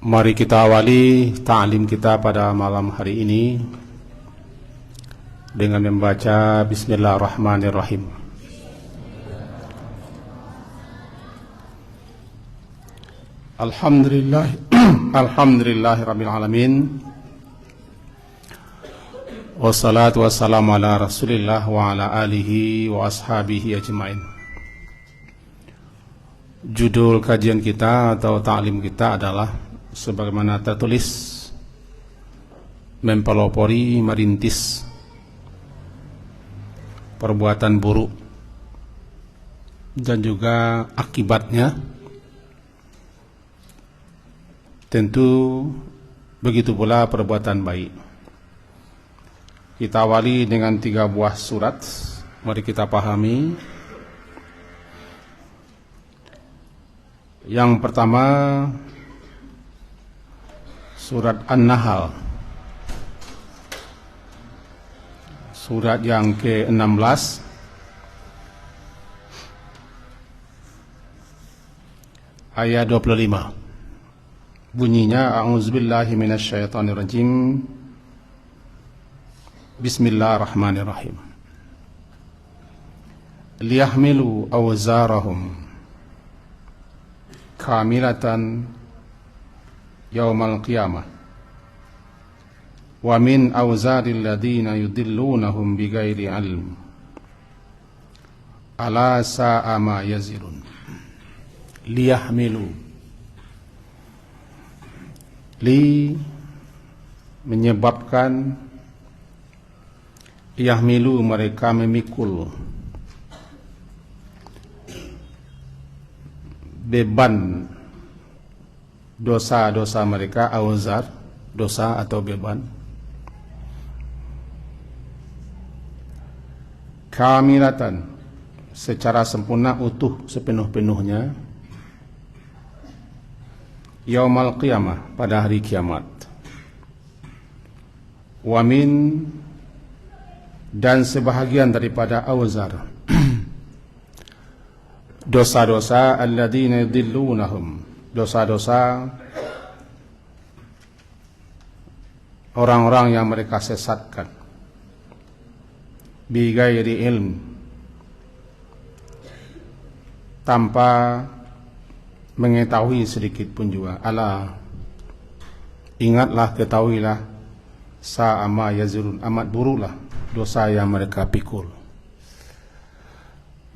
Mari kita awali ta'lim kita pada malam hari ini dengan membaca Bismillahirrahmanirrahim. Alhamdulillahirabbil alamin. Wassalatu wassalamu ala Rasulillah wa ala alihi wa ashabihi ajmain. Judul kajian kita atau ta'lim kita adalah sebagaimana tertulis, mempelopori merintis perbuatan buruk dan juga akibatnya. Tentu begitu pula perbuatan baik. Kita awali dengan 3 buah surat. Mari kita pahami. Yang pertama, surat An-Nahl, surat yang ke-16, ayat 25. Bunyinya, a'udzubillahi minasyaitonirrajim. Bismillahirrahmanirrahim. Liyahmilu awzarahum kamilatan yaumal qiyamah wa min awzaril ladina yudillunahum bighairi ilm ala sa'a ma yazirun. Liyahmilu, li menyebabkan, yahmilu mereka memikul beban dosa-dosa mereka, auzar, dosa atau beban, kamilatan, secara sempurna, utuh, sepenuh-penuhnya, yaumal qiyamah, pada hari kiamat, wamin, dan sebahagian daripada auzar, dosa-dosa, alladzina yudillunahum, dosa-dosa orang-orang yang mereka sesatkan, bighairi ilm, tanpa mengetahui sedikit pun juga. Ala, ingatlah, ketahuilah, sa'ama yazurun, amat buruklah dosa yang mereka pikul.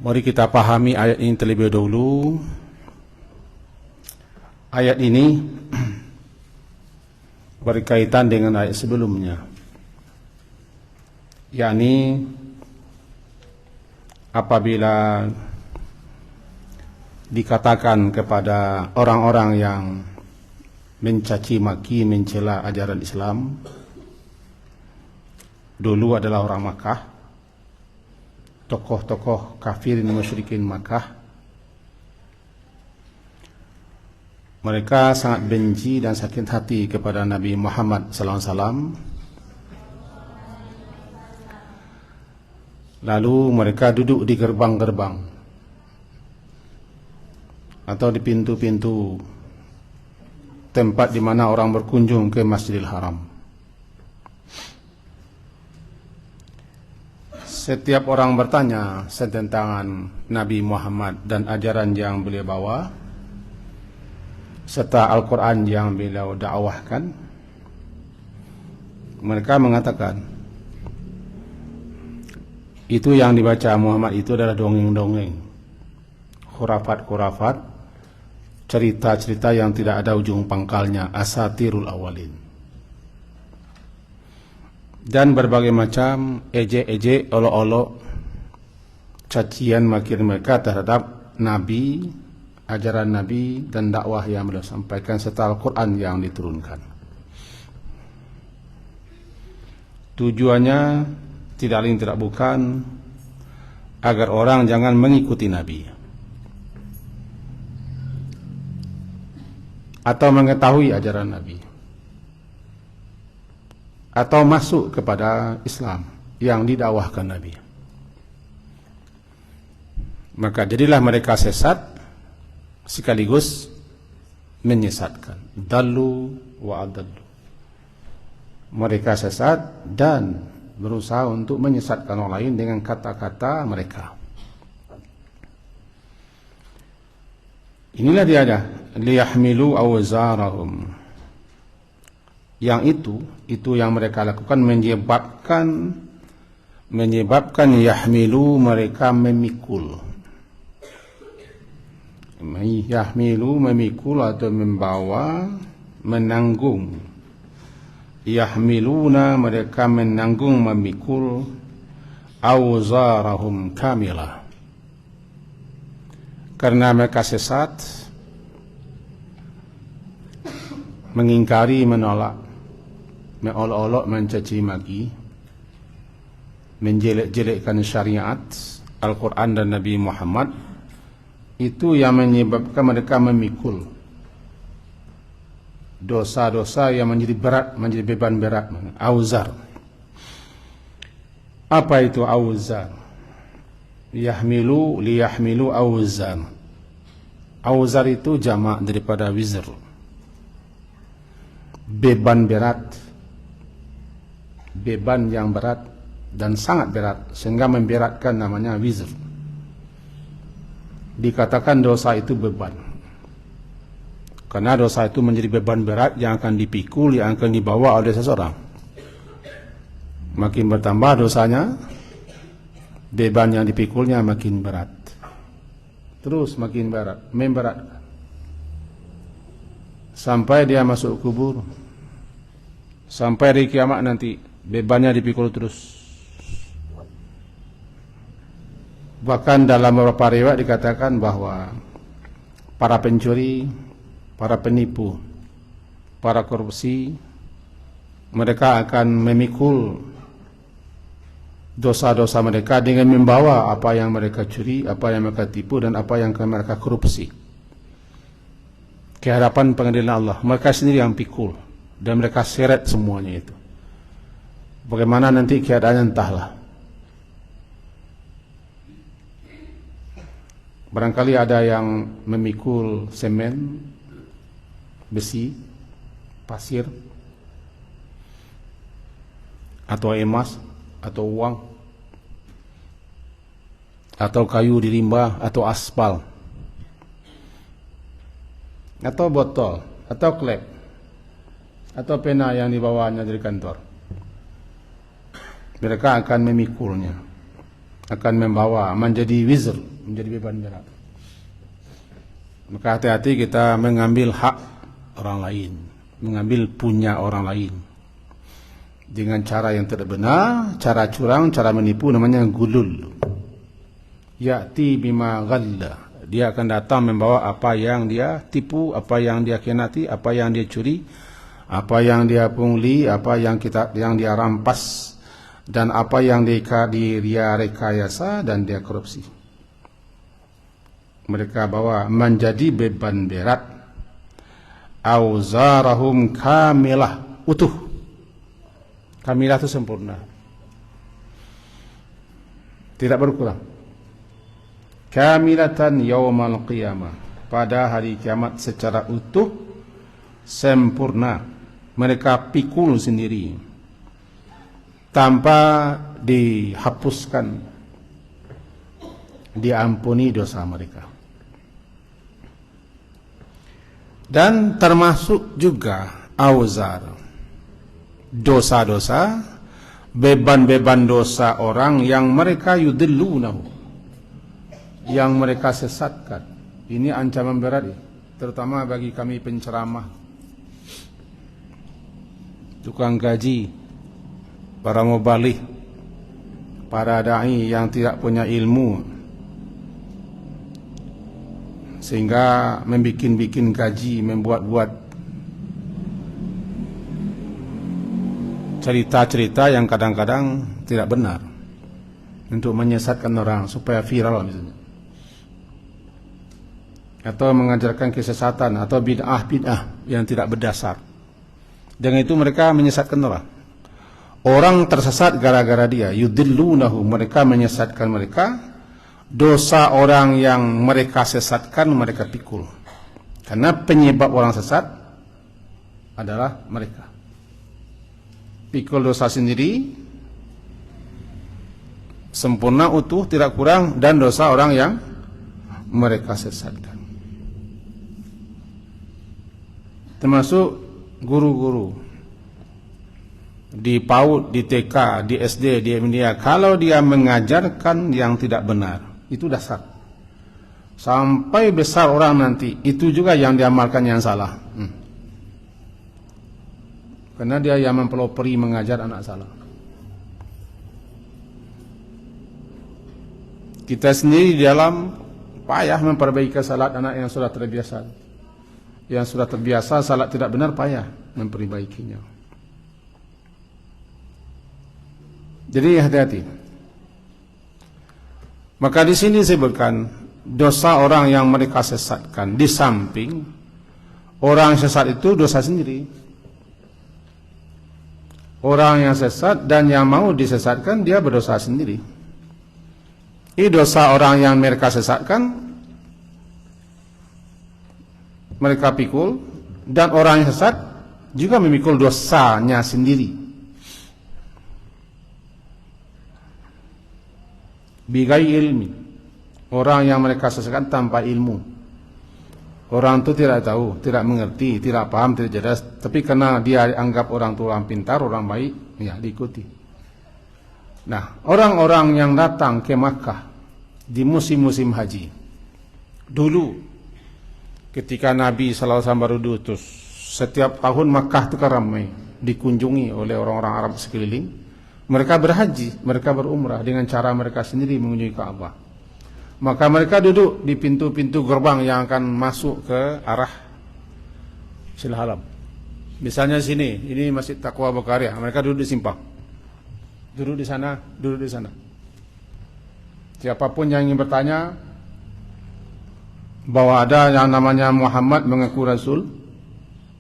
Mari kita pahami ayat ini terlebih dahulu. Ayat ini berkaitan dengan ayat sebelumnya, yakni apabila dikatakan kepada orang-orang yang mencaci maki, mencela ajaran Islam, dulu adalah orang Makkah, tokoh-tokoh kafirin musyrikin Makkah. Mereka sangat benci dan sakit hati kepada Nabi Muhammad SAW. Lalu mereka duduk di gerbang-gerbang atau di pintu-pintu tempat di mana orang berkunjung ke Masjidil Haram. Setiap orang bertanya tentang Nabi Muhammad dan ajaran yang beliau bawa, serta Al-Quran yang beliau dakwahkan. Mereka mengatakan, itu yang dibaca Muhammad itu adalah dongeng-dongeng, khurafat-khurafat, cerita-cerita yang tidak ada ujung pangkalnya, asatirul awalin, dan berbagai macam ejek-ejek, olok-olok, cacian maki mereka terhadap Nabi, ajaran Nabi dan dakwah yang beliau sampaikan, serta Al-Quran yang diturunkan. Tujuannya tidak lain tidak bukan agar orang jangan mengikuti Nabi atau mengetahui ajaran Nabi atau masuk kepada Islam yang didakwahkan Nabi. Maka jadilah mereka sesat sekaligus menyesatkan. Dallu wa adallu. Mereka sesat dan berusaha untuk menyesatkan orang lain dengan kata-kata mereka. Inilah dia ada liyahmilu awzarahum. Yang itu yang mereka lakukan menyebabkan yahmilu, mereka memikul. Yahmilu, memikul atau membawa, menanggung. Yahmiluna, mereka menanggung, memikul awzarahum kamilah. Karena mereka sesat, mengingkari, menolak, mengolok-olok, mencaci maki, menjelek-jelekkan syariat Al-Quran dan Nabi Muhammad, itu yang menyebabkan mereka memikul dosa-dosa yang menjadi berat, menjadi beban berat. Auzar. Apa itu auzar? Liyahmilu auzar. Auzar itu jamak daripada wizr, beban berat, beban yang berat dan sangat berat sehingga memberatkan, namanya wizr. Dikatakan dosa itu beban karena dosa itu menjadi beban berat yang akan dipikul, yang akan dibawa oleh seseorang. Makin bertambah dosanya, beban yang dipikulnya makin berat, terus makin berat, memberatkan sampai dia masuk kubur, sampai hari kiamat nanti bebannya dipikul terus. Bahkan dalam beberapa riwayat dikatakan bahwa para pencuri, para penipu, para korupsi, mereka akan memikul dosa-dosa mereka dengan membawa apa yang mereka curi, apa yang mereka tipu, dan apa yang mereka korupsi ke hadapan pengadilan Allah. Mereka sendiri yang pikul dan mereka seret semuanya itu. Bagaimana nanti keadaannya entahlah. Barangkali ada yang memikul semen, besi, pasir, atau emas, atau uang, atau kayu di limbah, atau aspal, atau botol, atau klep, atau pena yang dibawanya dari kantor. Mereka akan memikulnya, akan membawa, menjadi wizr, menjadi beban berat. Maka hati-hati kita mengambil hak orang lain, mengambil punya orang lain dengan cara yang tidak benar, cara curang, cara menipu, namanya gulul. Ya'ti bima ghalla. Dia akan datang membawa apa yang dia tipu, apa yang dia khianati, apa yang dia curi, apa yang dia pungli, apa yang dia rampas, dan apa yang dia rekayasa dan dia korupsi. Mereka bawa menjadi beban berat. Auzarahum kamilah, utuh. Kamilah itu sempurna, tidak berkurang. Kamilatan yaumal qiyamah, pada hari kiamat secara utuh, sempurna. Mereka pikul sendiri tanpa dihapuskan, diampuni dosa mereka. Dan termasuk juga auzar, dosa-dosa, beban-beban dosa orang yang mereka yudillunahu, yang mereka sesatkan. Ini ancaman berat, terutama bagi kami penceramah, tukang gaji, para muballigh, para dai yang tidak punya ilmu, sehingga membikin gaji, membuat-buat cerita-cerita yang kadang-kadang tidak benar untuk menyesatkan orang supaya viral misalnya, atau mengajarkan kesesatan atau bid'ah yang tidak berdasar. Dengan itu mereka menyesatkan orang. Orang tersesat gara-gara dia. Yudillunahu, mereka menyesatkan mereka. Dosa orang yang mereka sesatkan mereka pikul. Karena penyebab orang sesat adalah mereka. Pikul dosa sendiri sempurna, utuh, tidak kurang, dan dosa orang yang mereka sesatkan. Termasuk guru-guru di PAUD, di TK, di SD, di MDA, kalau dia mengajarkan yang tidak benar, itu dasar. Sampai besar orang nanti, itu juga yang diamalkan yang salah. Karena dia yang mempelopori mengajar anak salah. Kita sendiri di dalam payah memperbaiki salat anak yang sudah terbiasa. Yang sudah terbiasa salat tidak benar, payah memperbaikinya. Jadi hati-hati. Maka di sini disebutkan dosa orang yang mereka sesatkan. Di samping orang sesat itu dosa sendiri. Orang yang sesat dan yang mau disesatkan, dia berdosa sendiri. Ini dosa orang yang mereka sesatkan, mereka pikul, dan orang yang sesat juga memikul dosanya sendiri. Bigai ilmi, orang yang mereka sesatkan tanpa ilmu. Orang itu tidak tahu, tidak mengerti, tidak paham, tidak jelas, tapi karena dia anggap orang itu orang pintar, orang baik, ya diikuti. Nah, orang-orang yang datang ke Makkah di musim-musim haji, dulu ketika Nabi SAW baru diutus, setiap tahun Makkah itu kan ramai, dikunjungi oleh orang-orang Arab sekeliling. Mereka berhaji, mereka berumrah dengan cara mereka sendiri mengunjungi Ka'bah. Maka mereka duduk di pintu-pintu gerbang yang akan masuk ke arah Masjidil Haram. Misalnya sini, ini Masjid Taqwa Bukhari, mereka duduk di simpang. Duduk di sana, duduk di sana. Siapapun yang ingin bertanya bahwa ada yang namanya Muhammad mengaku Rasul,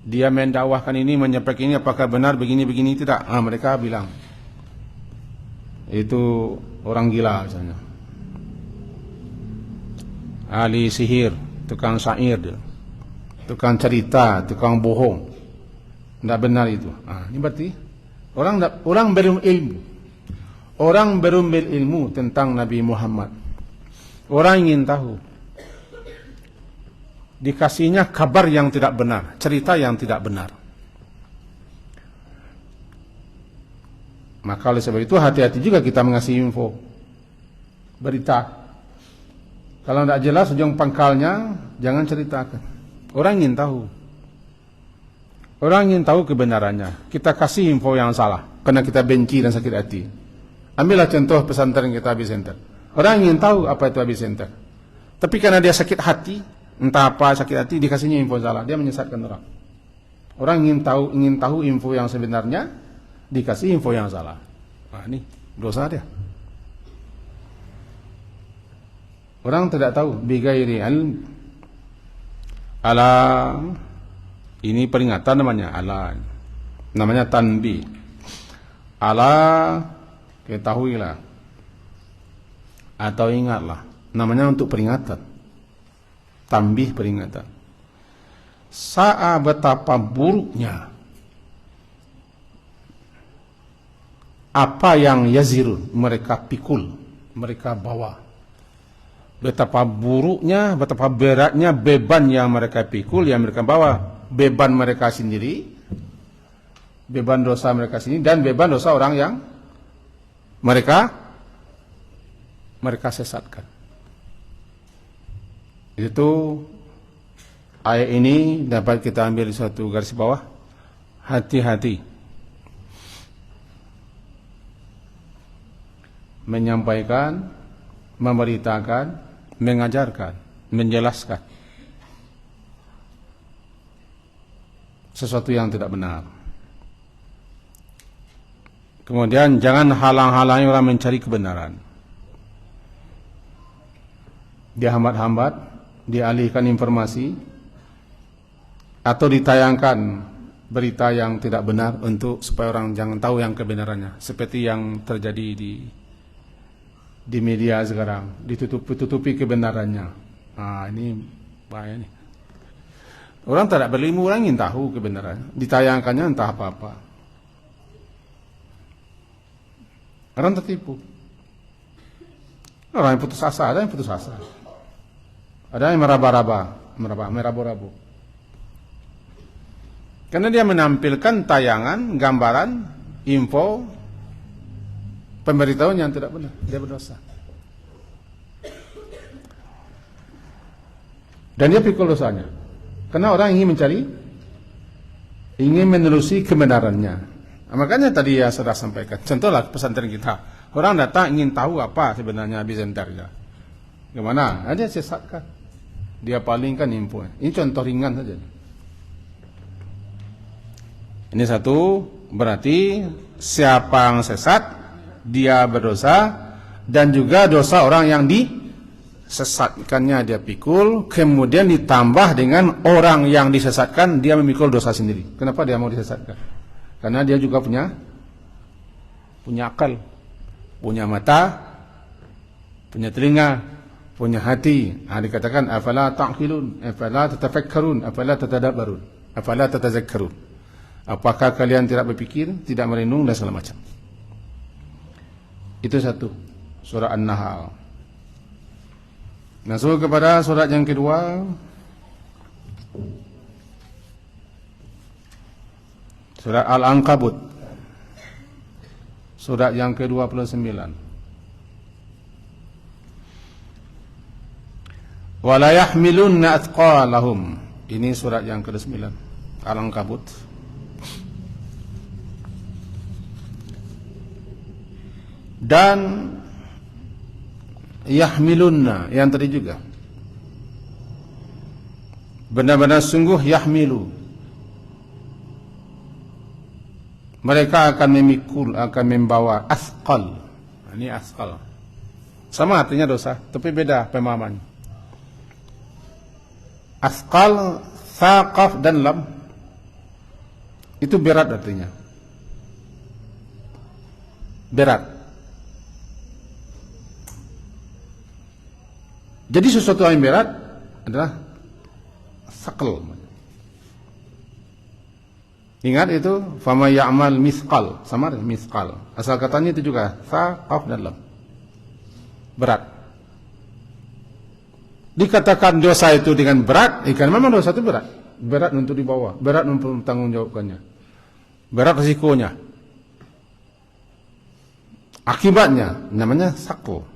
dia mendakwahkan ini, menyampaikan ini, apakah benar begini-begini, tidak? Mereka bilang itu orang gila misalnya, ahli sihir, tukang syair, tukang cerita, tukang bohong. Tidak benar itu. Ini berarti orang belum ilmu. Orang belum berilmu tentang Nabi Muhammad. Orang ingin tahu, dikasihnya kabar yang tidak benar, cerita yang tidak benar. Maka oleh sebab itu hati-hati juga kita mengasih info, berita. Kalau tidak jelas ujung pangkalnya, jangan ceritakan. Orang ingin tahu. Orang ingin tahu kebenarannya. Kita kasih info yang salah karena kita benci dan sakit hati. Ambillah contoh pesantren kita Abi Center. Orang ingin tahu apa itu Abi Center, tapi karena dia sakit hati, entah apa sakit hati, dikasihnya info salah, dia menyesatkan orang. Orang ingin tahu info yang sebenarnya, dikasih info yang salah. Ini dosa dia. Orang tidak tahu bighairi ilm. Ala, ini peringatan namanya, ala. Namanya tanbih. Ala, ketahuilah atau ingatlah, namanya untuk peringatan, tambih peringatan. Sa'a betapa buruknya apa yang yazirun mereka pikul, mereka bawa. Betapa buruknya, betapa beratnya beban yang mereka pikul, yang mereka bawa. Beban mereka sendiri, beban dosa mereka sendiri, dan beban dosa orang yang mereka sesatkan. Itu ayat ini dapat kita ambil satu garis bawah. Hati-hati menyampaikan, memberitakan, mengajarkan, menjelaskan sesuatu yang tidak benar. Kemudian jangan halang-halangi orang mencari kebenaran. Dihambat-hambat, dialihkan informasi, atau ditayangkan berita yang tidak benar untuk supaya orang jangan tahu yang kebenarannya. Seperti yang terjadi di media sekarang, ditutupi kebenarannya. Ini bahaya nih. Orang tidak berilmu, orang ingin tahu kebenaran. Ditayangkannya entah apa-apa. Orang tertipu. Orang yang putus asa, ada yang putus asa. Ada yang meraba-rabu. Karena dia menampilkan tayangan, gambaran, info, pemberitahuan yang tidak benar. Dia berdosa. Dan dia pikul dosanya. Karena orang ingin menelusuri kebenarannya. Nah, makanya tadi ya sudah sampaikan. Contohlah pesantren kita. Orang datang ingin tahu apa sebenarnya Bizantarnya. Gimana? Nah, dia sesatkan. Dia palingkan info. Ini contoh ringan saja. Ini satu, berarti siapa yang sesat, dia berdosa, dan juga dosa orang yang disesatkannya dia pikul, kemudian ditambah dengan orang yang disesatkan, dia memikul dosa sendiri. Kenapa dia mau disesatkan? Karena dia juga punya akal, punya mata, punya telinga, punya hati. Dikatakan afala ta'qilun, afala tatafakkarun, afala tatadabbarun, afala tatazakkarun. Apakah kalian tidak berpikir, tidak merenung dan segala macam. Itu satu, surah An-Nahl. Masuk kepada surat yang kedua, surat Al-Ankabut, surat yang ke-29. Wala yahmilunna athqalahum. Ini surat yang ke-9, Al-Ankabut. Dan yahmilunna yang tadi juga, benar-benar sungguh yahmilu, mereka akan memikul, akan membawa asqal. Ini asqal sama artinya dosa, tapi beda pemahaman. Asqal, thaqaf dan lam itu berat artinya, berat. Jadi sesuatu yang berat adalah sakal. Ingat itu, fama ya'mal mithqal, sama dengan mithqal. Asal katanya itu juga thaqaf dan lam. Berat. Dikatakan dosa itu dengan berat, karena memang dosa itu berat. Berat untuk dibawa, berat untuk mempertanggungjawabkannya. Berat risikonya. Akibatnya namanya sakal.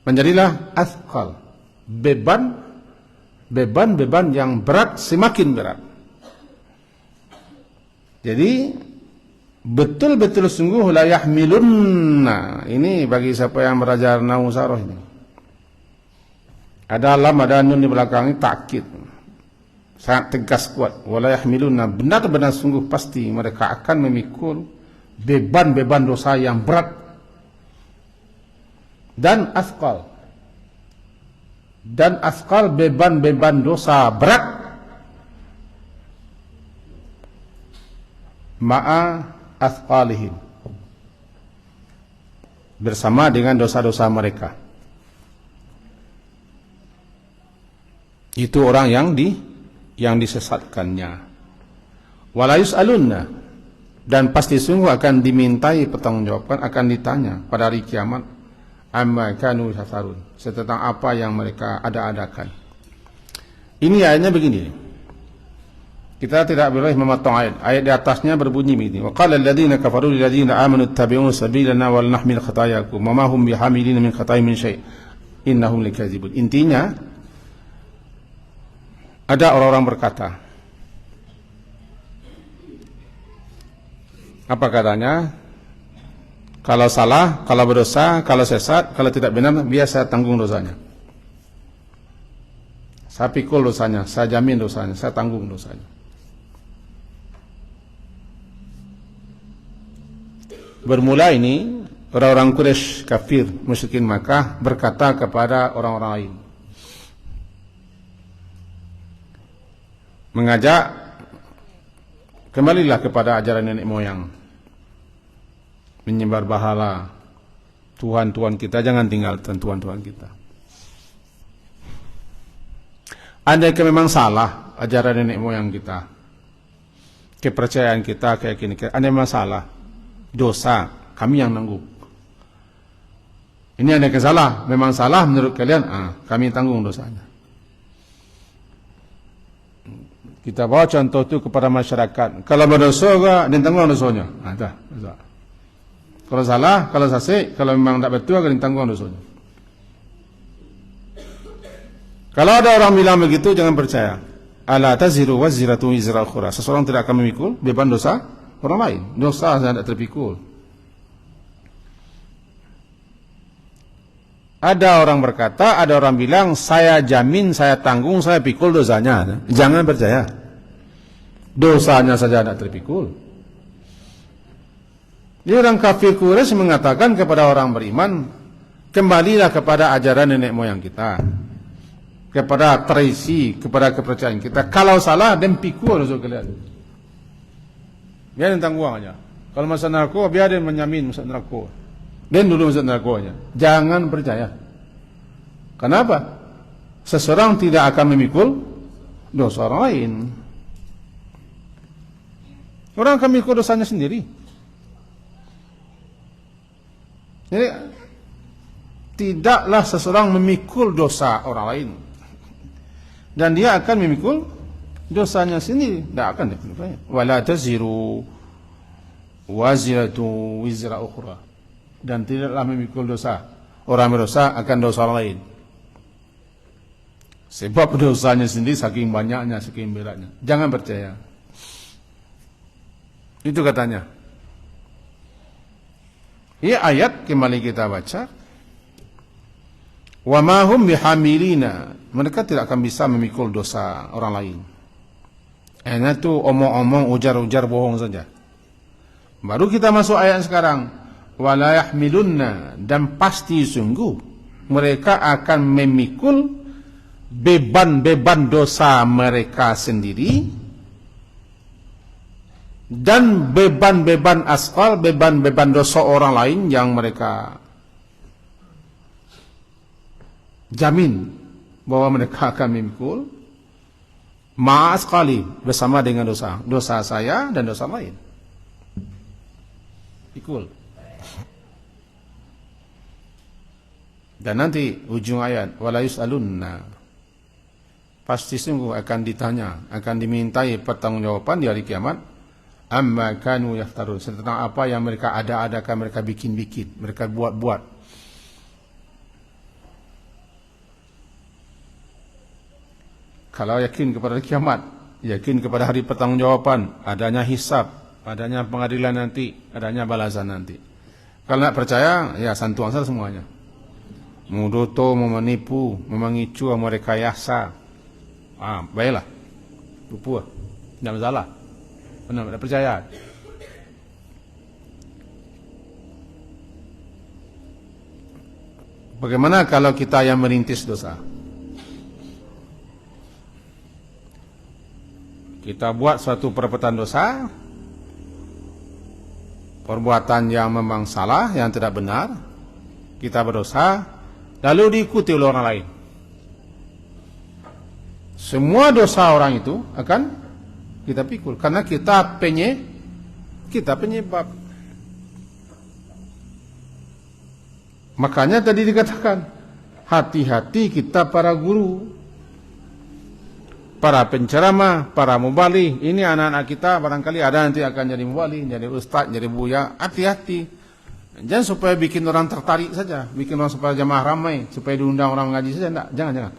Menjadilah asqal. Beban yang berat semakin berat. Jadi betul-betul sungguh la yahmilunna. Ini bagi siapa yang belajar nahwu sarah ini. Ada lam, ada nun di belakang, ini takkid. Sangat tegas kuat. Wala yahmilunna, benar-benar sungguh pasti mereka akan memikul beban-beban dosa yang berat dan asqal. Dan asqal, beban-beban dosa berat, ma'a asqalihim, bersama dengan dosa-dosa mereka. Itu orang yang disesatkannya. Wala yus'alunna, dan pasti sungguh akan dimintai pertanggungjawaban, akan ditanya pada hari kiamat, amma kanu yasarun, tentang apa yang mereka ada-adakan. Ini ayatnya begini. Kita tidak boleh memotong ayat. Ayat di atasnya berbunyi begini. Wa qala alladziina kafaru lil ladziina aamanu ittabi'u sabilana wal nahmil khatayakum wa ma hum bihamilin min khata'i min syai' innahum lakadzibun. Intinya ada orang-orang berkata, apa katanya? Kalau salah, kalau berdosa, kalau sesat, kalau tidak benar, biasa tanggung dosanya. Saya pikul dosanya, saya jamin dosanya, saya tanggung dosanya. Bermula ini, orang-orang Quraisy kafir, musyrikin Makkah berkata kepada orang-orang lain, mengajak, kembalilah kepada ajaran nenek moyang, menyembah berhala, Tuhan-Tuhan kita, jangan tinggalkan Tuhan-Tuhan kita. Andai memang salah, ajaran nenek moyang kita, kepercayaan kita, keyakinan kita, ada masalah, dosa, kami yang nanggung. Ini ada kesalah, memang salah menurut kalian, kami tanggung dosanya. Kita bawa contoh itu kepada masyarakat. Kalau berdosa, dia tanggung dosanya. Kalau salah, kalau sasik, kalau memang tidak betul, dia tanggung dosanya. Kalau ada orang bilang begitu, jangan percaya. Ala taziru waziratu wizra ukhra. Seseorang tidak akan memikul beban dosa orang lain. Dosa tidak terpikul. Ada orang berkata, ada orang bilang, saya jamin, saya tanggung, saya pikul dosanya. Jangan percaya. Dosanya saja tidak terpikul. Jadi orang kafir Quraisy mengatakan kepada orang beriman, kembalilah kepada ajaran nenek moyang kita, kepada tradisi, kepada kepercayaan kita. Kalau salah, dan pikul dosa kalian. Biar tentang uang aja. Kalau masuk neraka, biar dia menyamin masuk neraka. Dan dulu masuk nerakanya. Jangan percaya. Kenapa? Seseorang tidak akan memikul dosa orang lain. Orang akan memikul dosanya sendiri. Jadi, tidaklah seseorang memikul dosa orang lain. Dan dia akan memikul dosanya sendiri. Tidak akan dipikul. Wala taziru waziratu wizra ukhra. Dan tidaklah memikul dosa. Orang berdosa akan dosa orang lain. Sebab dosanya sendiri saking banyaknya, saking beratnya. Jangan percaya. Itu katanya. Ini ayat kembali kita baca. Wa ma hum bihamilina. Mereka tidak akan bisa memikul dosa orang lain. Hanya itu omong-omong, ujar-ujar, bohong saja. Baru kita masuk ayat sekarang. Wala yahmilunna. Dan pasti sungguh mereka akan memikul beban-beban dosa mereka sendiri. Dan beban-beban asqal, beban-beban dosa orang lain yang mereka jamin bahwa mereka akan memikul ma'asqali, bersama dengan dosa saya dan dosa lain. Pikul. Dan nanti ujung ayat wala yus'alunna, pasti sungguh akan ditanya, akan dimintai pertanggungjawaban di hari kiamat, amma kanu yaftarun, tentang apa yang mereka ada-adakan, mereka bikin-bikin, mereka buat-buat. Kalau yakin kepada hari kiamat, yakin kepada hari pertanggungjawaban, adanya hisab, adanya pengadilan nanti, adanya balasan nanti. Kalau tidak percaya, ya santuang saja semuanya. Mudoto, menipu, memangicu, merekayasa. Baiklah. Lupa. Tidak masalah. Benar, tidak percaya. Bagaimana kalau kita yang merintis dosa? Kita buat suatu perbuatan dosa, perbuatan yang memang salah, yang tidak benar, kita berdosa, lalu diikuti oleh orang lain. Semua dosa orang itu akan kita pikul, karena kita penyebab. Makanya tadi dikatakan, hati-hati kita para guru, para penceramah, para mubali. Ini anak-anak kita barangkali ada nanti akan jadi mubali, jadi ustaz, jadi buya. Hati-hati. Jangan supaya bikin orang tertarik saja, bikin orang supaya jamaah ramai, supaya diundang orang ngaji saja. Enggak, jangan.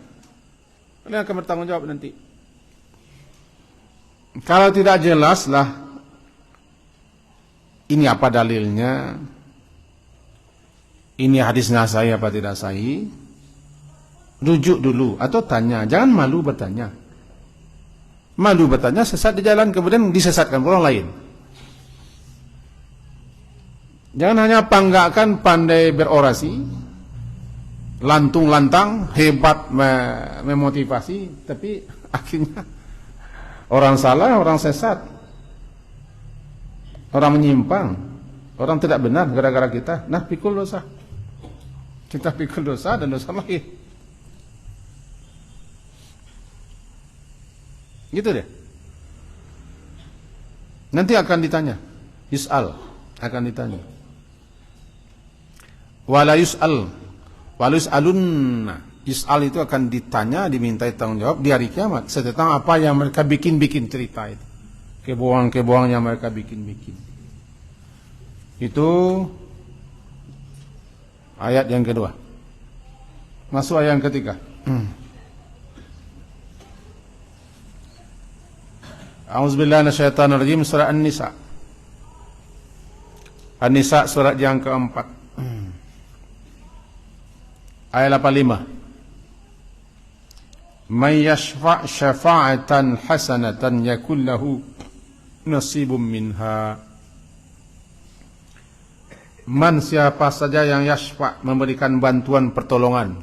Kalian akan bertanggung jawab nanti. Kalau tidak jelas lah, ini apa dalilnya, ini hadisnya sahih apa tidak sahih, rujuk dulu atau tanya. Jangan malu bertanya. Malu bertanya, sesat di jalan, kemudian disesatkan orang lain. Jangan hanya banggakan pandai berorasi, lantung-lantang, hebat memotivasi, tapi akhirnya orang salah, orang sesat, orang menyimpang, orang tidak benar gara-gara kita. Nah, pikul dosa. Kita pikul dosa dan dosa lain. Gitu deh. Nanti akan ditanya. Yus'al, akan ditanya. Wala yus'al, wala yus'alunna. Yus'al itu akan ditanya, dimintai tanggung jawab di hari kiamat tentang apa yang mereka bikin-bikin cerita itu. Kebohongan-kebohongan yang mereka bikin-bikin. Itu ayat yang kedua. Masuk ayat yang ketiga. A'udzubillahi minasyaitonirrajim, surah An-Nisa. An-Nisa surat yang keempat. Ayat 85. May yashfa' syafa'atan hasanatan yakul lahu nasibum minha. Man, siapa saja yang yashfa', memberikan bantuan pertolongan,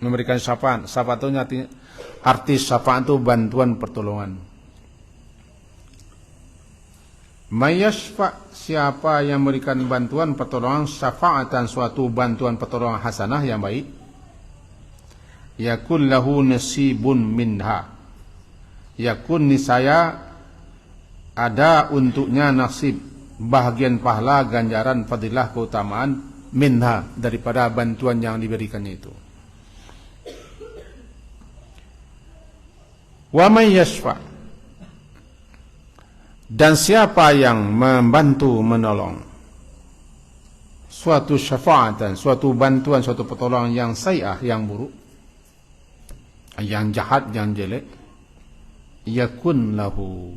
memberikan syafaat. Syafaat itu arti syafaat itu bantuan pertolongan. May yashfa', siapa yang memberikan bantuan pertolongan, syafa'atan, suatu bantuan pertolongan hasanah yang baik, yakun lahu nasibun minha. Yakun, niscaya ada untuknya nasib, bahagian pahala, ganjaran, fadilah, keutamaan, minha, daripada bantuan yang diberikannya itu. Wa may yashfa', dan siapa yang membantu menolong suatu syafaatan, suatu bantuan, suatu pertolongan yang sayyi'ah, yang buruk, yang jahat, yang jelek, yakun lahu,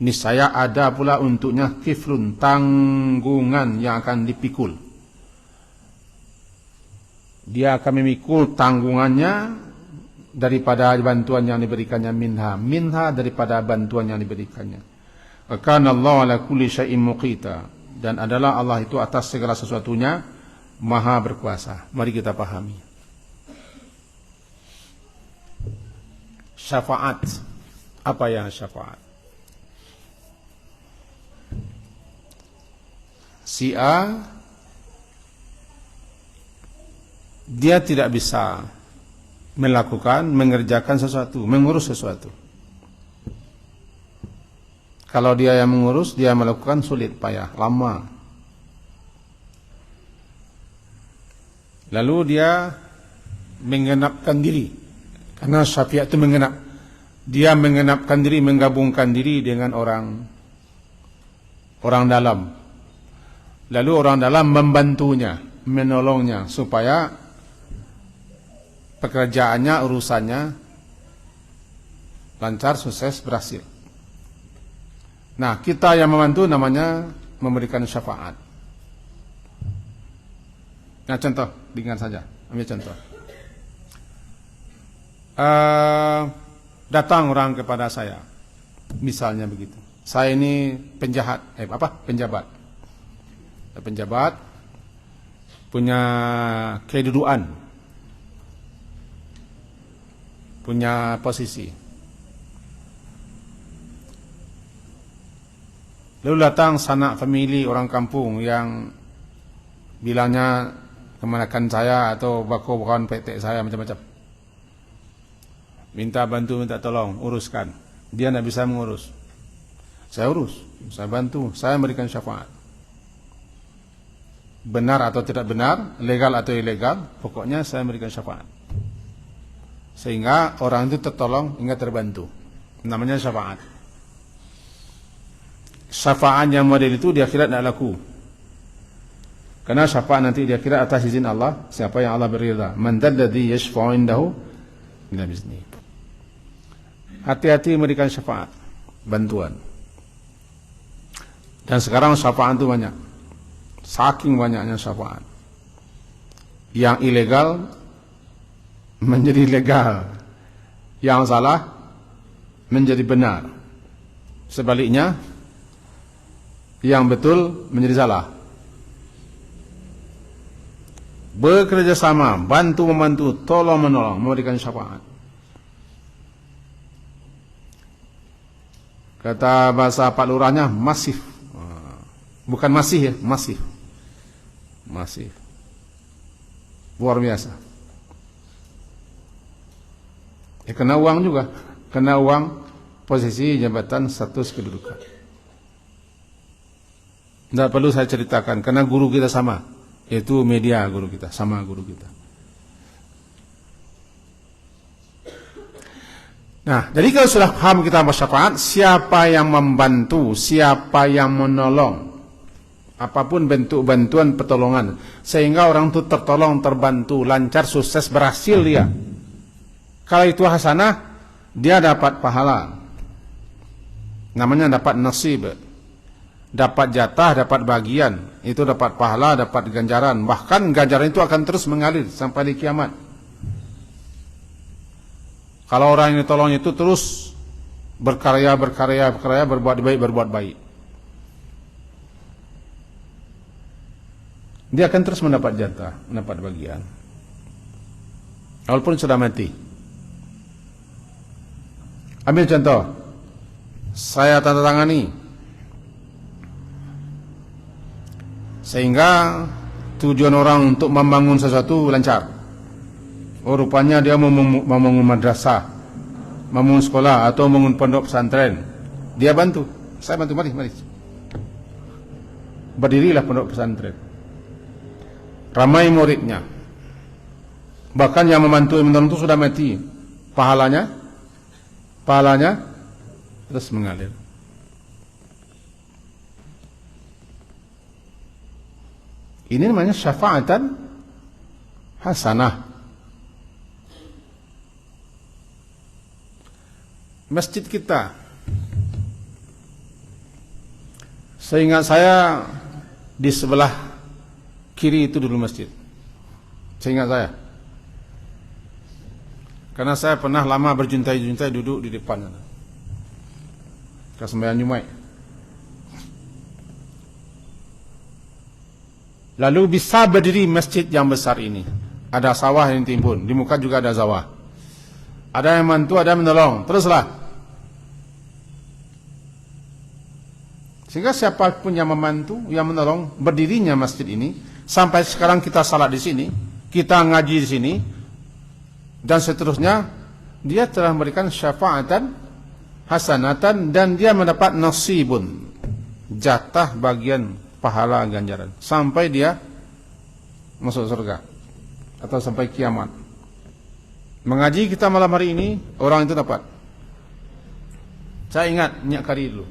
niscaya ada pula untuknya kiflun, tanggungan yang akan dipikul. Dia akan memikul tanggungannya daripada bantuan yang diberikannya, minha daripada bantuan yang diberikannya. Kana Allah ala kulli syai'in muqita, dan adalah Allah itu atas segala sesuatunya maha berkuasa. Mari kita pahami. Syafaat. Apa yang syafaat? Si A, dia tidak bisa melakukan, mengerjakan sesuatu, mengurus sesuatu. Kalau dia yang mengurus, dia melakukan sulit, payah, lama. Lalu dia mengenapkan diri, karena syafiat itu mengenap. Dia mengenapkan diri, menggabungkan diri dengan orang dalam. Lalu orang dalam membantunya, menolongnya, supaya pekerjaannya, urusannya lancar, sukses, berhasil. Nah, kita yang membantu namanya memberikan syafaat. Nah, contoh, ringan saja. Ambil contoh. Datang orang kepada saya, misalnya begitu. Saya ini penjabat, punya kedudukan, punya posisi. Lalu datang sanak famili orang kampung yang bilangnya kemanakan saya atau bakal PT saya, macam-macam. Minta bantu, minta tolong, uruskan. Dia tidak bisa mengurus. Saya urus, saya bantu, saya memberikan syafaat. Benar atau tidak benar, legal atau ilegal, pokoknya saya memberikan syafaat. Sehingga orang itu tertolong hingga terbantu. Namanya syafaat. Syafaat yang model itu di akhirat tidak laku. Karena syafaat nanti di akhirat atas izin Allah, siapa yang Allah beridha. Man dzalladzi yashfa'u indahu illa bi'idznih. Hati-hati memberikan syafaat, bantuan. Dan sekarang syafaat itu banyak. Saking banyaknya syafaat. Yang ilegal menjadi legal, yang salah menjadi benar. Sebaliknya, yang betul menjadi salah. Bekerja sama, bantu membantu, tolong menolong, memberikan syafaat. Kata bahasa Pak Lurahnya, masif. Bukan masih ya, masif. Masif. Luar biasa. Kena uang juga. Kena uang, posisi, jabatan, status, kedudukan. Tidak perlu saya ceritakan, karena guru kita sama, yaitu media guru kita, sama guru kita. Nah, jadi kalau sudah paham kita bersyafaat, siapa yang membantu, siapa yang menolong, apapun bentuk bantuan pertolongan, sehingga orang itu tertolong, terbantu, lancar, sukses, berhasil dia. Kalau itu hasanah, dia dapat pahala. Namanya dapat nasib. Dapat jatah, dapat bagian, itu dapat pahala, dapat ganjaran. Bahkan ganjaran itu akan terus mengalir sampai di kiamat. Kalau orang yang ditolong itu terus berkarya, berbuat baik. Dia akan terus mendapat jatah, mendapat bagian. Walaupun sudah mati. Ambil contoh, saya tanda tangani, sehingga tujuan orang untuk membangun sesuatu lancar. Oh, rupanya dia membangun madrasah, membangun sekolah, atau membangun pondok pesantren. Dia bantu, saya bantu, mari. Berdirilah pondok pesantren. Ramai muridnya. Bahkan yang membantu menolong itu sudah mati. Pahalanya terus mengalir. Ini namanya syafaatan hasanah. Masjid kita, seingat saya di sebelah kiri itu dulu masjid. Seingat saya, karena saya pernah lama berjuntai-juntai duduk di depan. Sembahyang Jumat. Lalu bisa berdiri masjid yang besar ini. Ada sawah yang timbun, di muka juga ada sawah. Ada yang bantu, ada yang menolong. Teruslah. Sehingga siapapun yang membantu, yang menolong berdirinya masjid ini, sampai sekarang kita salat di sini, kita ngaji di sini, dan seterusnya, dia telah memberikan syafaatan, hasanatan, dan dia mendapat nasibun, jatah bagian pahala ganjaran sampai dia masuk surga atau sampai kiamat. Mengaji kita malam hari ini, orang itu dapat. Saya ingat Nyak Kari dulu.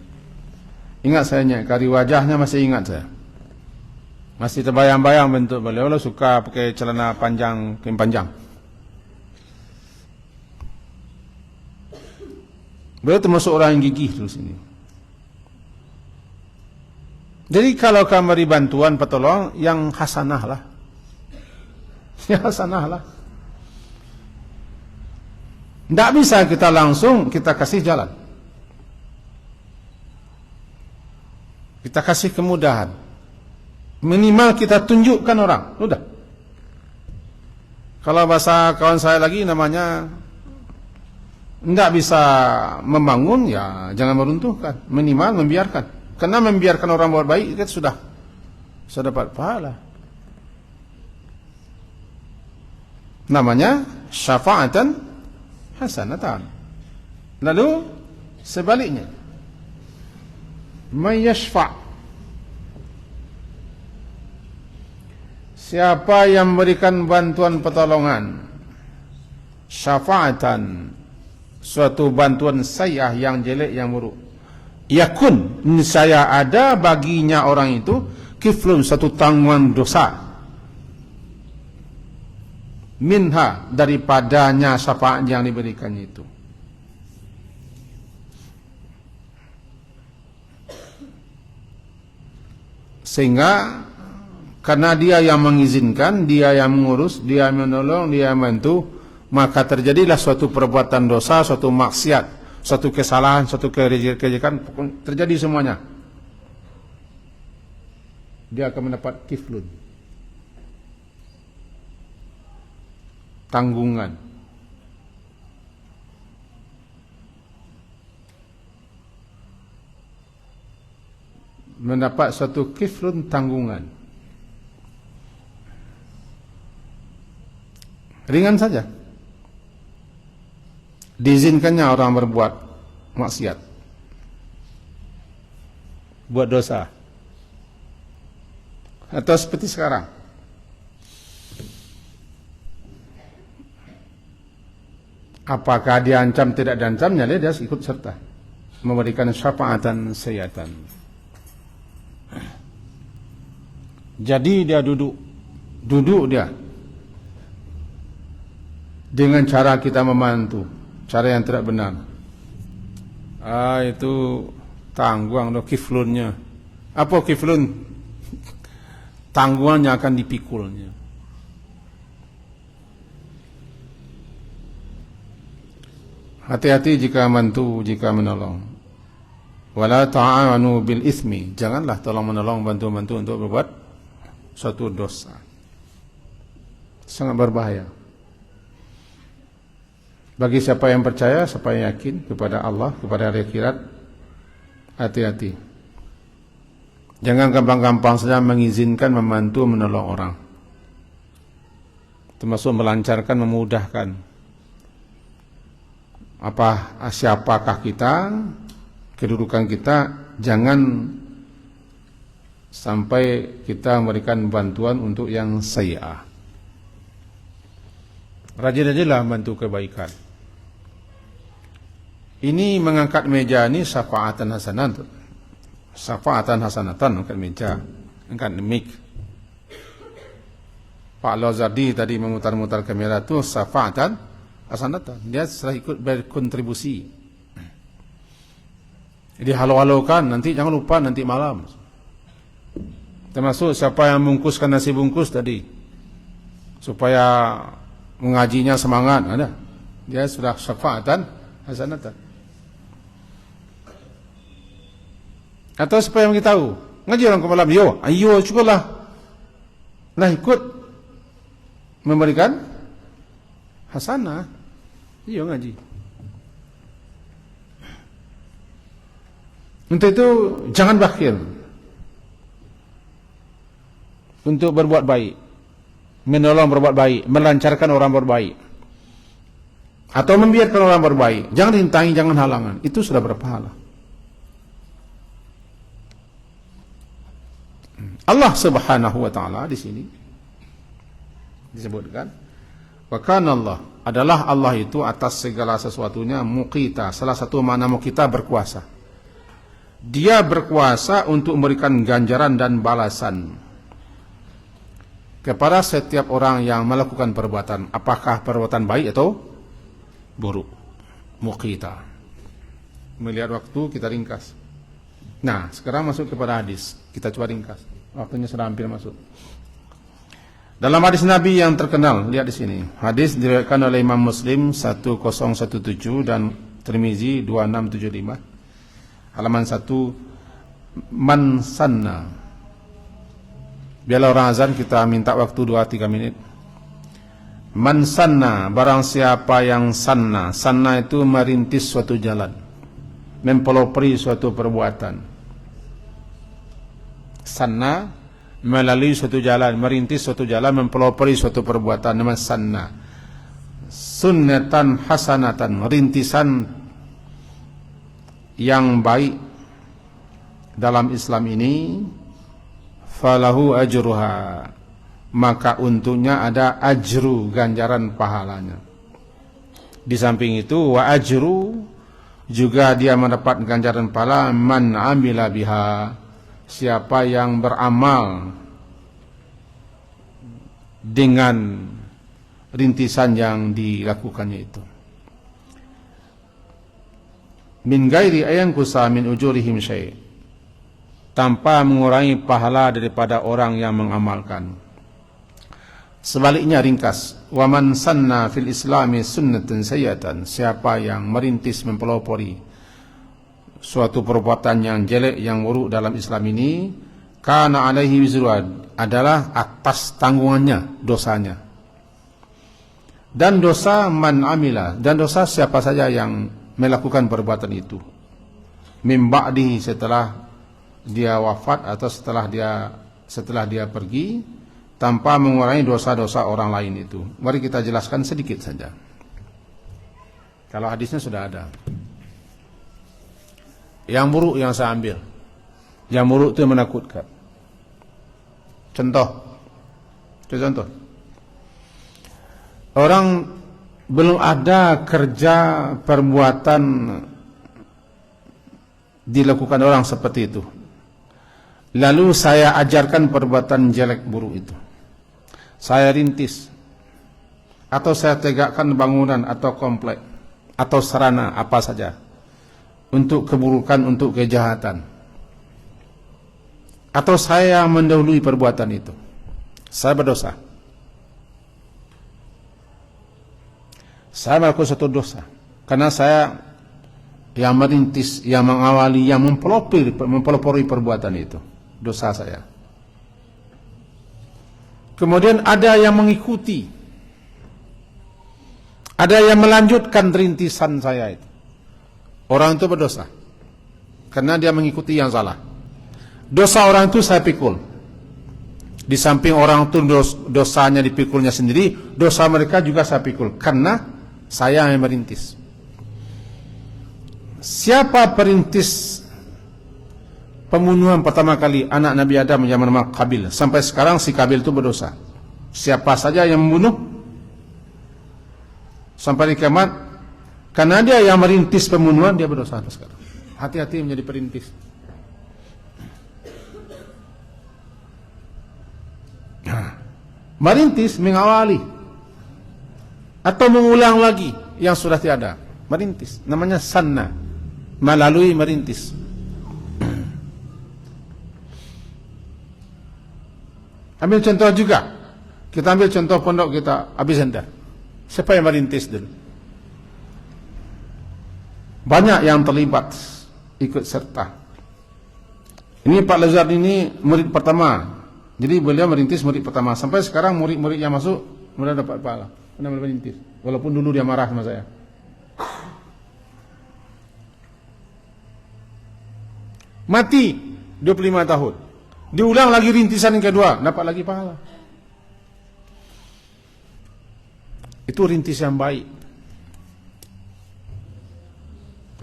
Ingat saya Nyak Kari, wajahnya masih ingat saya. Masih terbayang-bayang bentuk beliau. Beliau suka pakai celana panjang, kain panjang. Beliau termasuk orang yang gigih dulu sini. Jadi kalau kamu beri bantuan petolong, yang hasanah lah. Yang hasanah lah. Tidak bisa kita langsung kita kasih jalan. Kita kasih kemudahan. Minimal kita tunjukkan orang. Sudah. Kalau bahasa kawan saya lagi namanya, tidak bisa membangun, ya jangan meruntuhkan. Minimal membiarkan. Karena membiarkan orang buat baik itu sudah dapat pahala. Namanya syafaatan hasanatan. Lalu sebaliknya, may yashfa', siapa yang memberikan bantuan pertolongan, syafaatan, suatu bantuan sayyi'ah yang jelek, yang buruk, yakun, niscaya ada baginya orang itu kiflun, satu tanggungan dosa, minha, daripadanya syafaat yang diberikan itu. Sehingga karena dia yang mengizinkan, dia yang mengurus, dia yang menolong, dia yang membantu, maka terjadilah suatu perbuatan dosa, suatu maksiat, suatu kesalahan, suatu kejekan, terjadi semuanya. Dia akan mendapat kiflun, tanggungan. Mendapat suatu kiflun, tanggungan. Ringan saja. diizinkannya orang berbuat maksiat, buat dosa. Atau seperti sekarang, apakah diancam tidak diancamnya, dia ikut serta memberikan syafaatan sayatan. Jadi dia duduk dia dengan cara kita membantu, cara yang tidak benar. Itu tangguang loh kiflunnya. Apa kiflun? Tanggungannya akan dipikulnya. Hati-hati jika membantu, jika menolong. Wala ta'awanu bil itsmi, janganlah tolong menolong, bantu-bantu untuk berbuat suatu dosa. Sangat berbahaya. Bagi siapa yang percaya, siapa yang yakin kepada Allah, kepada hari akhirat, hati-hati. Jangan gampang-gampang saja mengizinkan, membantu, menolong orang. Termasuk melancarkan, memudahkan. Siapakah kita, kedudukan kita, jangan sampai kita memberikan bantuan untuk yang sayyi'ah. Rajin-rajinlah bantu kebaikan. Ini mengangkat meja ini syafaatan hasanah. Syafaatan hasanatan, angkat meja, angkat mic. Pak Lozardi tadi memutar-mutar kamera itu syafaatan hasanatan. Dia setelah ikut berkontribusi. Jadi halo-halokan, nanti jangan lupa nanti malam. Termasuk siapa yang bungkuskan nasi bungkus tadi, supaya mengajinya semangat, ada. Dia sudah syafaatan hasanatan. Atau supaya memberitahu, ngaji orang ke malam, ayo syukurlah, nah ikut memberikan hasanah, ngaji. Untuk itu jangan bakhil untuk berbuat baik, menolong berbuat baik, melancarkan orang berbaik, atau membiarkan orang berbaik. Jangan rintangi, jangan halangan. Itu sudah berpahala. Allah Subhanahu wa taala di sini disebutkan, wa kana Allah, adalah Allah itu atas segala sesuatunya muqita. Salah satu makna muqita berkuasa. Dia berkuasa untuk memberikan ganjaran dan balasan kepada setiap orang yang melakukan perbuatan, apakah perbuatan baik atau buruk. Muqita. Melihat waktu, kita ringkas. Nah, sekarang masuk kepada hadis. Kita coba ringkas. Waktunya sudah hampir masuk. Dalam hadis Nabi yang terkenal, lihat di sini. Hadis diriwayatkan oleh Imam Muslim 1017 dan Tirmizi 2675. Halaman 1, man sanna. Biarlah orang azan, kita minta waktu 2-3 menit. Man sanna, barang siapa yang sanna. Sanna itu merintis suatu jalan, mempelopori suatu perbuatan. Sanna, melalui suatu jalan, merintis suatu jalan, mempelopori suatu perbuatan, namanya sanna. Sunnatan hasanatan, rintisan yang baik dalam Islam ini, falahu ajruha, maka untuknya ada ajru, ganjaran pahalanya. Di samping itu, wa ajru, juga dia mendapat ganjaran pahala man amila biha, siapa yang beramal dengan rintisan yang dilakukannya itu. Min gairi ayankusa min ujurihim syai', tanpa mengurangi pahala daripada orang yang mengamalkan. Sebaliknya ringkas, wa man sanna fil islami sunnatan sayyatan, siapa yang merintis, mempelopori suatu perbuatan yang jelek, yang buruk dalam Islam ini, kana alaihi wizruha, adalah atas tanggungannya dosanya. Dan dosa man amila, dan dosa siapa saja yang melakukan perbuatan itu, min ba'dihi, setelah dia wafat atau setelah dia pergi, tanpa mengurangi dosa-dosa orang lain itu. Mari kita jelaskan sedikit saja. Kalau hadisnya sudah ada. Yang buruk yang saya ambil. Yang buruk itu yang menakutkan. Contoh. Orang belum ada kerja perbuatan dilakukan orang seperti itu. Lalu saya ajarkan perbuatan jelek buruk itu. Saya rintis. Atau saya tegakkan bangunan atau komplek. Atau sarana apa saja. Untuk keburukan, untuk kejahatan. Atau saya mendahului perbuatan itu. Saya berdosa. Saya melakukan suatu dosa. Karena saya yang merintis, yang mengawali, yang mempelopori perbuatan itu. Dosa saya. Kemudian ada yang mengikuti. Ada yang melanjutkan rintisan saya itu. Orang itu berdosa. Karena dia mengikuti yang salah. Dosa orang itu saya pikul. Di samping orang itu dosanya dipikulnya sendiri, dosa mereka juga saya pikul. Karena saya yang merintis. Siapa perintis pembunuhan pertama kali anak Nabi Adam yang bernama Qabil? Sampai sekarang si Qabil itu berdosa. Siapa saja yang membunuh sampai di kiamat, karena dia yang merintis pembunuhan, dia berdosa sampai sekarang. Hati-hati menjadi perintis. Merintis, mengawali atau mengulang lagi yang sudah tiada. Merintis, namanya sanna, melalui merintis. Ambil contoh juga. Kita ambil contoh pondok kita, Abi Center. Siapa yang merintis dulu? Banyak yang terlibat, ikut serta. Ini Pak Lazar ini murid pertama. Jadi beliau merintis murid pertama. Sampai sekarang murid-murid yang masuk mulai dapat pahala. Karena beliau merintis. Walaupun dulu dia marah sama saya. Mati 25 tahun. Diulang lagi rintisan yang kedua, dapat lagi pahala. Itu rintis yang baik.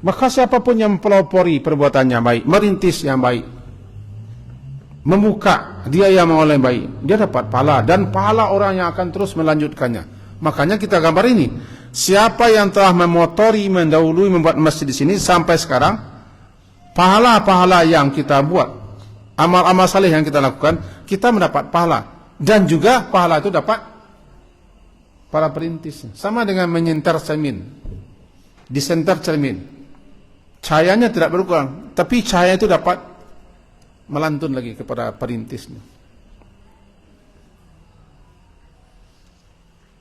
Maka siapapun yang mempelopori perbuatannya baik, merintis yang baik, membuka, dia yang mengolah yang baik, dia dapat pahala. Dan pahala orang yang akan terus melanjutkannya. Makanya kita gambar ini. Siapa yang telah memotori, mendahului, membuat masjid di sini sampai sekarang, pahala-pahala yang kita buat, amal-amal saleh yang kita lakukan, kita mendapat pahala. Dan juga pahala itu dapat para perintis. Sama dengan menyenter cermin. Disenter cermin. Cahayanya tidak berkurang, tapi cahaya itu dapat melantun lagi kepada perintisnya.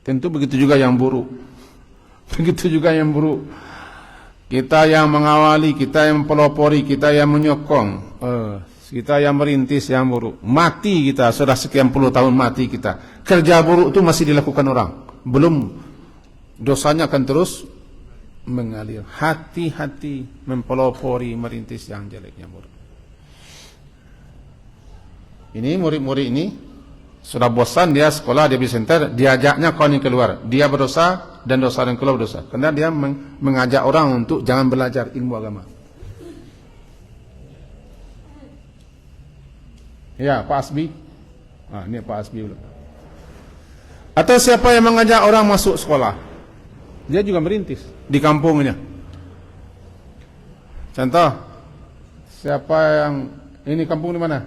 Tentu begitu juga yang buruk. Begitu juga yang buruk. Kita yang mengawali, kita yang mempelopori, kita yang menyokong, kita yang merintis yang buruk. Mati kita, sudah sekian puluh tahun mati kita. Kerja buruk itu masih dilakukan orang. Belum, dosanya akan terus mengalir. Hati-hati mempelopori, merintis yang jelek, yang buruk. Ini murid-murid ini sudah bosan dia sekolah, dia di center, diajaknya kawan yang keluar. Dia berdosa dan dosa yang keluar berdosa. Karena dia mengajak orang untuk jangan belajar ilmu agama. Ya, Pak Asbi. Ini Pak Asbi. Atau siapa yang mengajak orang masuk sekolah? Dia juga merintis di kampungnya. Contoh, siapa yang ini kampung di mana?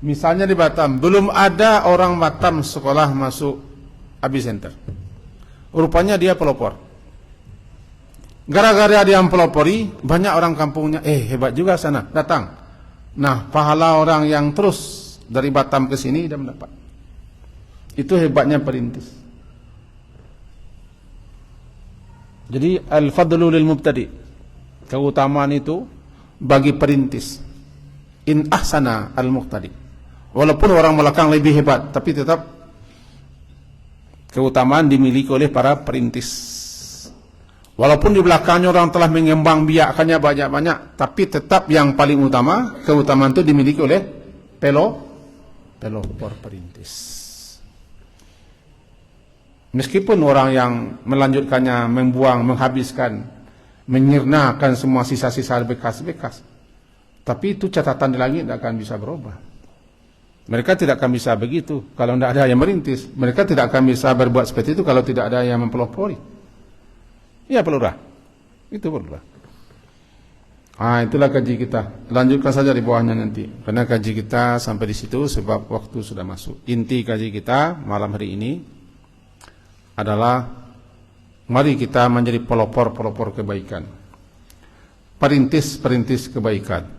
Misalnya di Batam, belum ada orang Batam sekolah masuk Abi Center. Rupanya dia pelopor. Gara-gara dia pelopori, banyak orang kampungnya, hebat juga sana, datang. Nah, pahala orang yang terus dari Batam ke sini dia mendapat. Itu hebatnya perintis. Jadi al-fadlu lil mubtadi. Keutamaan itu bagi perintis. In ahsana al-muqtadi. Walaupun orang belakang lebih hebat, tapi tetap keutamaan dimiliki oleh para perintis. Walaupun di belakangnya orang telah mengembang biakannya banyak-banyak, tapi tetap yang paling utama, keutamaan itu dimiliki oleh pelopor perintis. Meskipun orang yang melanjutkannya membuang, menghabiskan, menyirnakan semua sisa-sisa bekas-bekas, tapi itu catatan di langit tidak akan bisa berubah. Mereka tidak akan bisa begitu kalau tidak ada yang merintis. Mereka tidak akan bisa berbuat seperti itu kalau tidak ada yang mempelopori. Ya pelurah, itu pelurah. Itulah kaji kita. Lanjutkan saja di bawahnya nanti, karena kaji kita sampai di situ sebab waktu sudah masuk. Inti kaji kita malam hari ini adalah mari kita menjadi pelopor-pelopor kebaikan, perintis-perintis kebaikan,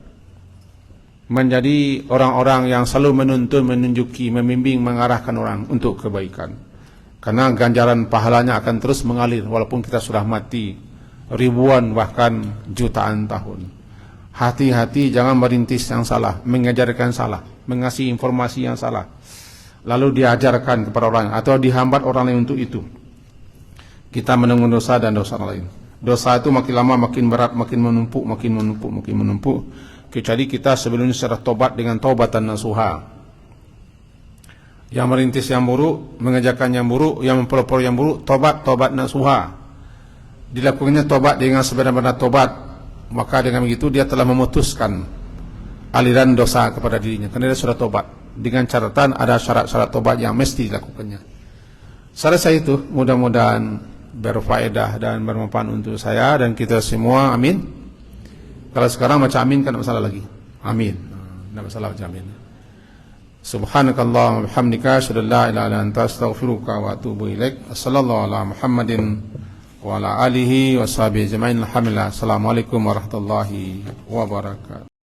menjadi orang-orang yang selalu menuntun, menunjuki, membimbing, mengarahkan orang untuk kebaikan. Karena ganjaran pahalanya akan terus mengalir walaupun kita sudah mati ribuan bahkan jutaan tahun. Hati-hati jangan merintis yang salah, mengajarkan salah, mengasih informasi yang salah, lalu diajarkan kepada orang atau dihambat orang lain untuk itu. Kita menanggung dosa dan dosa lain. Dosa itu makin lama makin berat, makin menumpuk, makin menumpuk, makin menumpuk. Kecuali kita sebelumnya secara tobat dengan taubatan nasuha. Yang merintis yang buruk, mengajarkan yang buruk, yang mempelopor yang buruk, tobat nasuha. Dilakukannya tobat dengan sebenar-benar tobat, maka dengan begitu dia telah memutuskan aliran dosa kepada dirinya, karena dia sudah tobat. Dengan catatan ada syarat-syarat tobat yang mesti dilakukannya. Selesai itu, mudah-mudahan berfaedah dan bermanfaat untuk saya dan kita semua. Amin. Kalau sekarang macam amin kan tak masalah lagi. Amin. Tak masalah macam amin. Subhanakallahumma wa bihamdika asyhadu an la ilaha illa anta astaghfiruka wa atubu ilaik. Sallallahu ala Muhammadin wa ala alihi wa sahbihi ajma'in. Alhamdulillah. Assalamualaikum warahmatullahi wabarakatuh.